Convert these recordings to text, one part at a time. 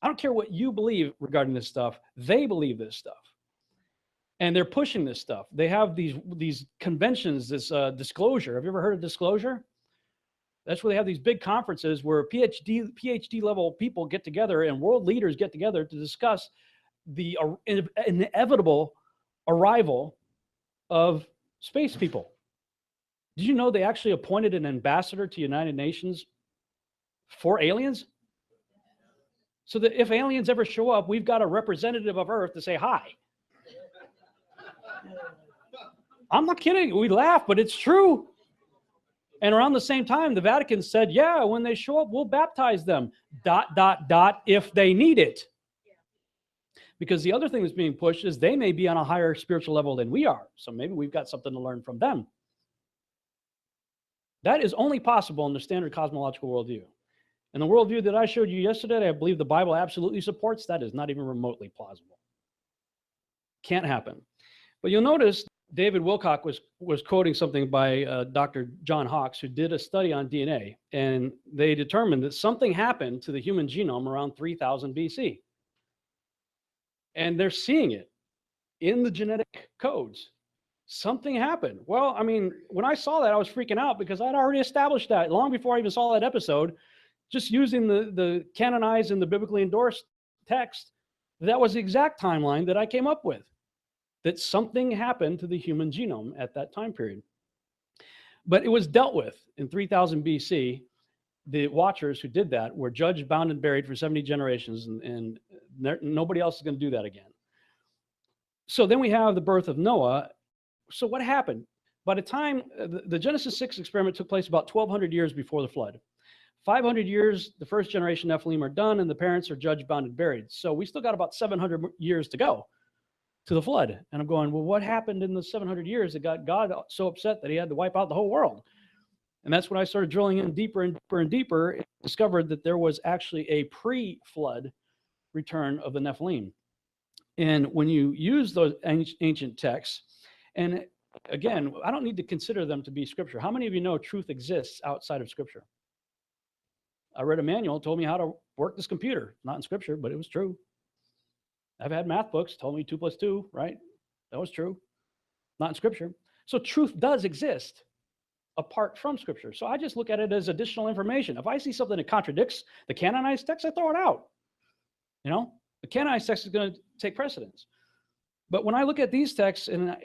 I don't care what you believe regarding this stuff. They believe this stuff. And they're pushing this stuff. They have these conventions, this disclosure. Have you ever heard of disclosure? That's where they have these big conferences where PhD level people get together and world leaders get together to discuss the inevitable arrival of space people. Did you know they actually appointed an ambassador to United Nations for aliens? So that if aliens ever show up, we've got a representative of Earth to say hi. I'm not kidding. We laugh, but it's true. And around the same time, the Vatican said, yeah, when they show up, we'll baptize them, ... if they need it. Because the other thing that's being pushed is they may be on a higher spiritual level than we are. So maybe we've got something to learn from them. That is only possible in the standard cosmological worldview. And the worldview that I showed you yesterday, I believe the Bible absolutely supports, that is not even remotely plausible. Can't happen. But you'll notice David Wilcock was quoting something by Dr. John Hawks, who did a study on DNA, and they determined that something happened to the human genome around 3000 BC. And they're seeing it in the genetic codes. Something happened. Well, I mean, when I saw that, I was freaking out because I'd already established that long before I even saw that episode, just using the canonized and the biblically endorsed text. That was the exact timeline that I came up with, that something happened to the human genome at that time period. But it was dealt with in 3000 BC. The watchers who did that were judged, bound, and buried for 70 generations, and nobody else is going to do that again. So then we have the birth of Noah. So what happened? By the time the Genesis 6 experiment took place about 1200 years before the flood. 500 years, the first generation Nephilim are done, and the parents are judged, bound, and buried. So we still got about 700 years to go to the flood. And I'm going, well, what happened in the 700 years that got God so upset that he had to wipe out the whole world? And that's when I started drilling in deeper and deeper and deeper, and discovered that there was actually a pre-flood return of the Nephilim. And when you use those ancient texts, and again, I don't need to consider them to be scripture. How many of you know truth exists outside of scripture? I read a manual, told me how to work this computer. Not in scripture, but it was true. I've had math books, told me 2 + 2, right? That was true. Not in scripture. So truth does exist apart from scripture. So I just look at it as additional information. If I see something that contradicts the canonized text, I throw it out. You know, the canonized text is going to take precedence. But when I look at these texts and,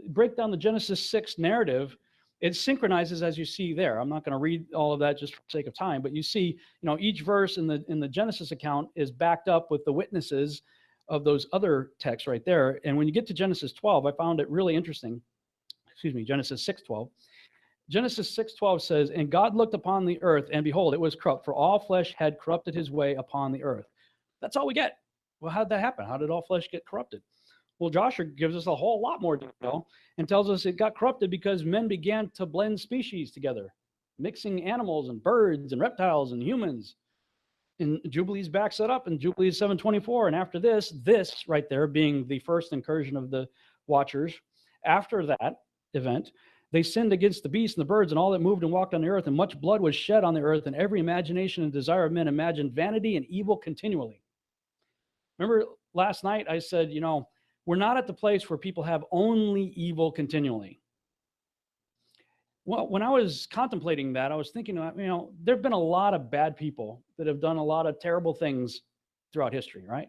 break down the Genesis 6 narrative, it synchronizes as you see there. I'm not going to read all of that just for the sake of time, but you see, each verse in the Genesis account is backed up with the witnesses of those other texts right there. And when you get to Genesis 12, I found it really interesting. Genesis 6:12. Genesis 6:12 says, and God looked upon the earth, and behold, it was corrupt, for all flesh had corrupted his way upon the earth. That's all we get. Well, how did that happen? How did all flesh get corrupted? Well, Joshua gives us a whole lot more detail and tells us it got corrupted because men began to blend species together, mixing animals and birds and reptiles and humans. And Jubilees backs it up in Jubilees 7:24. And after this right there being the first incursion of the watchers, after that event, they sinned against the beasts and the birds and all that moved and walked on the earth, and much blood was shed on the earth, and every imagination and desire of men imagined vanity and evil continually. Remember last night I said, we're not at the place where people have only evil continually. Well, when I was contemplating that, I was thinking, there have been a lot of bad people that have done a lot of terrible things throughout history, right?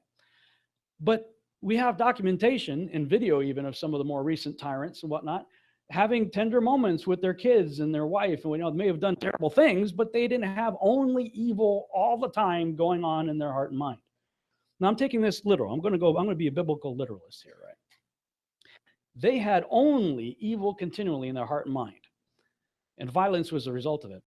But we have documentation and video even of some of the more recent tyrants and whatnot having tender moments with their kids and their wife. And we know they may have done terrible things, but they didn't have only evil all the time going on in their heart and mind. Now I'm taking this literal. I'm going to be a biblical literalist here, right? They had only evil continually in their heart and mind, and violence was the result of it.